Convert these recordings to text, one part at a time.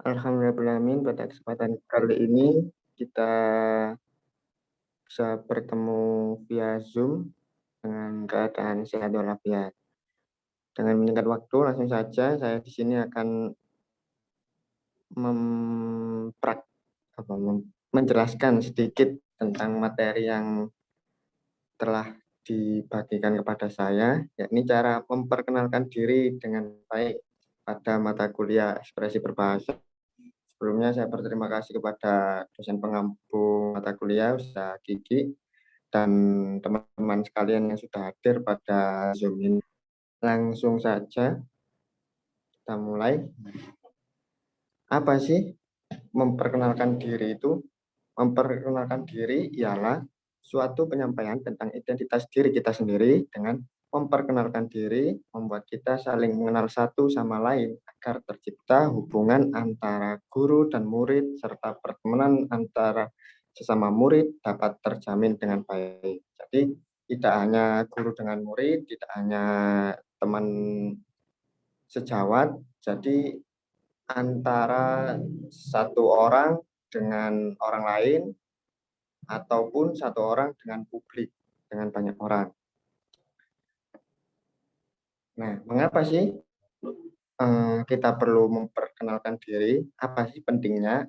Alhamdulillahirrahmanirrahim, pada kesempatan kali ini kita bisa bertemu via Zoom dengan keadaan sehat walafiat. Dengan menyingkat waktu, langsung saja saya di sini akan memprak, menjelaskan sedikit tentang materi yang telah dibagikan kepada saya, yakni cara memperkenalkan diri dengan baik pada mata kuliah ekspresi berbahasa. Sebelumnya saya berterima kasih kepada dosen pengampu mata kuliah Ustaz Kiki dan teman-teman sekalian yang sudah hadir pada Zoom ini. Langsung saja kita mulai. Apa sih memperkenalkan diri itu? Memperkenalkan diri ialah suatu penyampaian tentang identitas diri kita sendiri. Dengan memperkenalkan diri, membuat kita saling mengenal satu sama lain agar tercipta hubungan antara guru dan murid serta pertemanan antara sesama murid dapat terjamin dengan baik. Jadi tidak hanya guru dengan murid, tidak hanya teman sejawat, jadi antara satu orang dengan orang lain ataupun satu orang dengan publik, dengan banyak orang. Nah, mengapa sih kita perlu memperkenalkan diri? Apa sih pentingnya?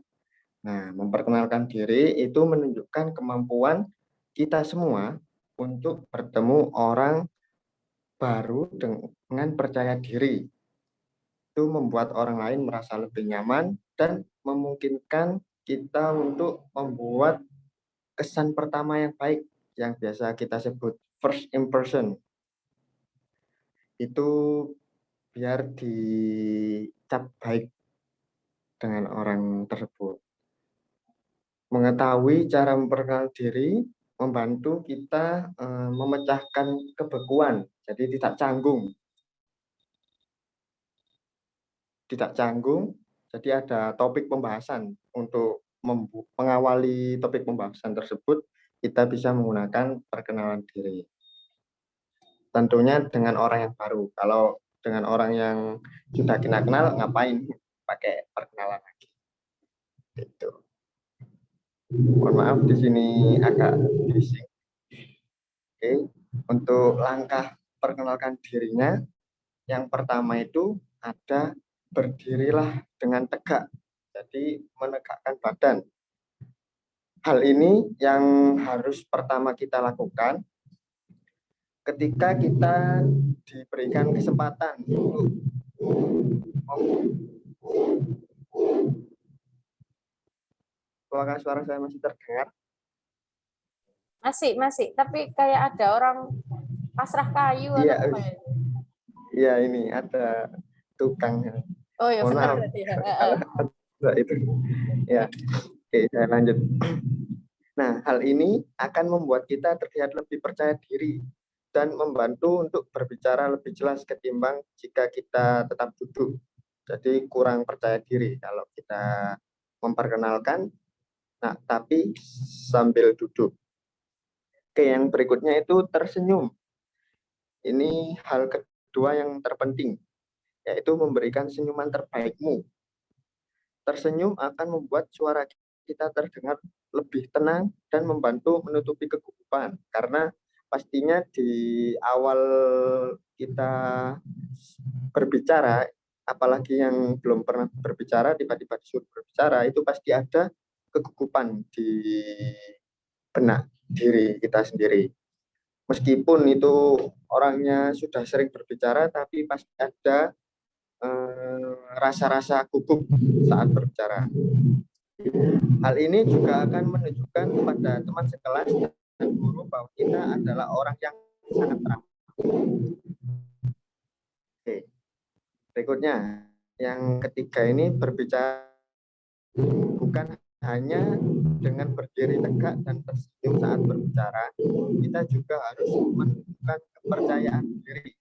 Nah, memperkenalkan diri itu menunjukkan kemampuan kita semua untuk bertemu orang baru dengan percaya diri. Itu membuat orang lain merasa lebih nyaman dan memungkinkan kita untuk membuat kesan pertama yang baik, yang biasa kita sebut first impression. Itu biar dicap baik dengan orang tersebut. Mengetahui cara memperkenalkan diri membantu kita memecahkan kebekuan, jadi tidak canggung. Tidak canggung, jadi ada topik pembahasan. Untuk mengawali topik pembahasan tersebut, kita bisa menggunakan perkenalan diri. Tentunya dengan orang yang baru. Kalau dengan orang yang sudah kita kenal, ngapain pakai perkenalan lagi? Gitu. Mohon maaf di sini agak bising. Oke, untuk langkah perkenalkan dirinya, yang pertama itu ada berdirilah dengan tegak. Jadi menegakkan badan. Hal ini yang harus pertama kita lakukan ketika kita diberikan kesempatan untuk apakah suara saya masih terdengar? Masih, tapi kayak ada orang pasrah kayu atau apa ya? Iya, ini ada tukang. Oh ya, Mohon benar maaf. berarti ya. Itu. Ya, oke, saya lanjut. Nah, hal ini akan membuat kita terlihat lebih percaya diri dan membantu untuk berbicara lebih jelas ketimbang jika kita tetap duduk. Jadi kurang percaya diri kalau kita memperkenalkan, nah, tapi sambil duduk. Oke, yang berikutnya itu tersenyum. Ini hal kedua yang terpenting, yaitu memberikan senyuman terbaikmu. Tersenyum akan membuat suara kita terdengar lebih tenang dan membantu menutupi kegugupan. Karena pastinya di awal kita berbicara, apalagi yang belum pernah berbicara, tiba-tiba disuruh berbicara, itu pasti ada kegugupan di benak diri kita sendiri. Meskipun itu orangnya sudah sering berbicara, tapi pasti ada rasa-rasa gugup saat berbicara. Hal ini juga akan menunjukkan kepada teman sekelas dan guru bahwa kita adalah orang yang sangat ramah. Oke. Berikutnya, yang ketiga ini berbicara bukan hanya dengan berdiri tegak dan tersenyum saat berbicara, kita juga harus menunjukkan kepercayaan diri.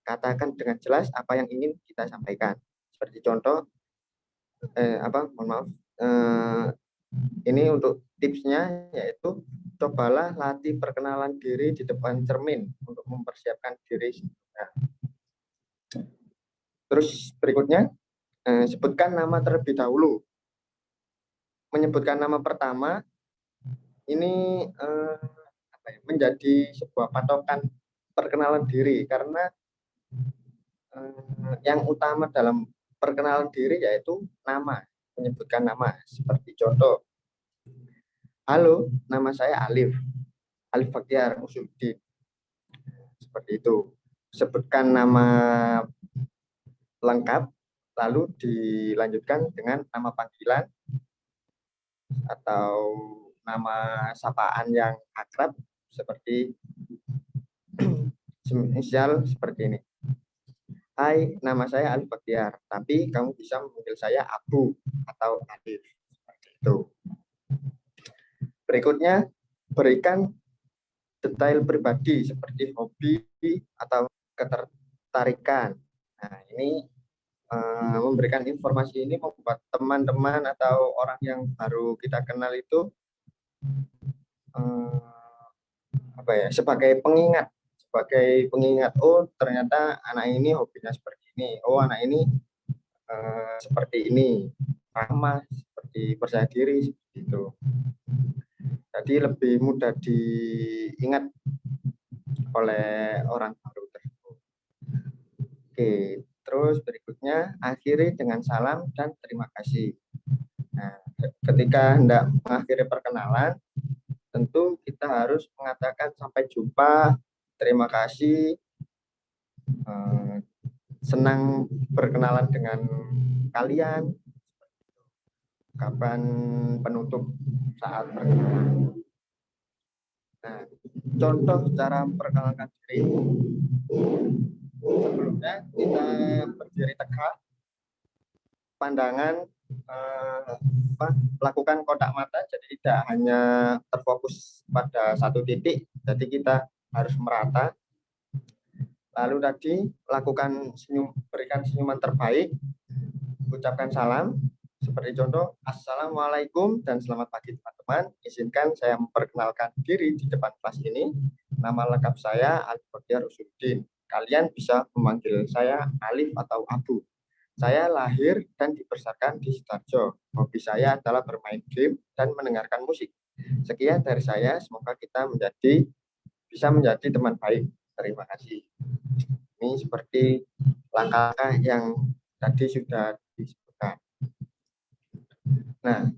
Katakan dengan jelas apa yang ingin kita sampaikan. Seperti contoh, mohon maaf, ini untuk tipsnya, yaitu cobalah latih perkenalan diri di depan cermin untuk mempersiapkan diri. Terus berikutnya, Sebutkan nama terlebih dahulu. Menyebutkan nama pertama ini menjadi sebuah patokan perkenalan diri, karena yang utama dalam perkenalan diri yaitu nama, menyebutkan nama. Seperti contoh, halo, nama saya Alif Baktiar Usuluddin. Seperti itu. Sebutkan nama lengkap, lalu dilanjutkan dengan nama panggilan atau nama sapaan yang akrab, seperti misal seperti ini. Hai, nama saya Alif Baktiar, tapi kamu bisa memanggil saya Abu atau Alif. Seperti itu. Berikutnya, berikan detail pribadi seperti hobi atau ketertarikan. Nah, ini memberikan informasi ini membuat teman-teman atau orang yang baru kita kenal itu sebagai pengingat, oh ternyata anak ini hobinya seperti ini, oh anak ini seperti ini, ramah, seperti percaya diri, seperti itu. Jadi lebih mudah diingat oleh orang baru tersebut. Oke, terus berikutnya akhiri dengan salam dan terima kasih. Nah, ketika hendak mengakhiri perkenalan, tentu kita harus mengatakan sampai jumpa, terima kasih, senang berkenalan dengan kalian, kapan penutup saat perkenalan. Nah, contoh cara perkenalkan diri. Sebelumnya kita berdiri tegak, pandangan lakukan kontak mata, jadi tidak hanya terfokus pada satu titik, jadi kita harus merata. Lalu tadi lakukan senyum, berikan senyuman terbaik, ucapkan salam, seperti contoh, Assalamualaikum dan selamat pagi teman-teman. Izinkan saya memperkenalkan diri di depan kelas ini. Nama lengkap saya Alif Baktiar Usuluddin. Kalian bisa memanggil saya Alif atau Abu. Saya lahir dan dibesarkan di Sidoarjo. Hobi saya adalah bermain game dan mendengarkan musik. Sekian dari saya, semoga kita bisa menjadi teman baik. Terima kasih. Ini seperti langkah-langkah yang tadi sudah disebutkan. Nah,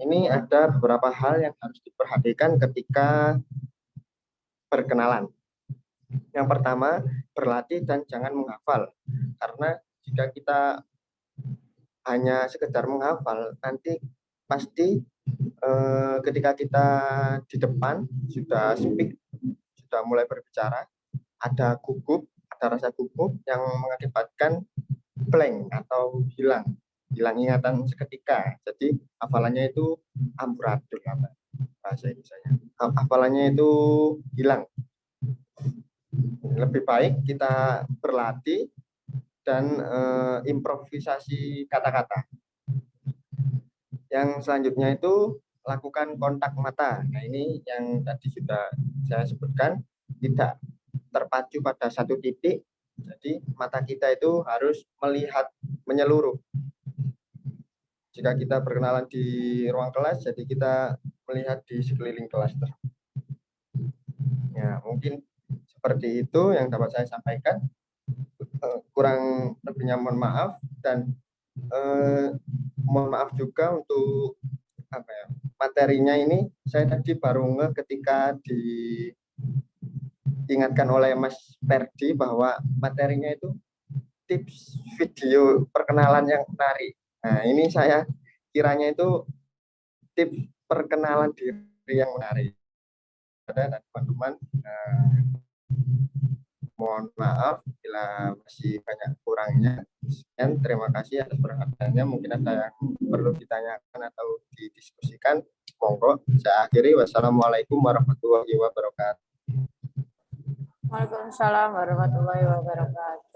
ini ada beberapa hal yang harus diperhatikan ketika perkenalan. Yang pertama, berlatih dan jangan menghafal. Karena jika kita hanya sekedar menghafal, nanti pasti ketika kita di depan sudah speak, sudah mulai berbicara, ada rasa gugup yang mengakibatkan blank atau hilang ingatan seketika. Jadi hafalannya itu amburadul, bahasa Indonesia. Hafalannya itu hilang. Lebih baik kita berlatih dan improvisasi kata-kata. Yang selanjutnya itu lakukan kontak mata. Nah, ini yang tadi sudah saya sebutkan, tidak terpacu pada satu titik. Jadi mata kita itu harus melihat menyeluruh. Jika kita berkenalan di ruang kelas, jadi kita melihat di sekeliling kelas. Ya, mungkin seperti itu yang dapat saya sampaikan. Kurang lebihnya mohon maaf, dan mohon maaf juga untuk materinya ini. Saya tadi baru ketika diingatkan oleh Mas Perdi bahwa materinya itu tips video perkenalan yang menarik. Nah, ini saya kiranya itu tips perkenalan diri yang menarik. Dan teman-teman, mohon maaf bila masih banyak kurangnya. Sekian, terima kasih atas perhatiannya. Mungkin ada yang perlu ditanyakan atau didiskusikan. Monggo, saya akhiri. Wassalamualaikum warahmatullahi wabarakatuh. Waalaikumsalam warahmatullahi wabarakatuh.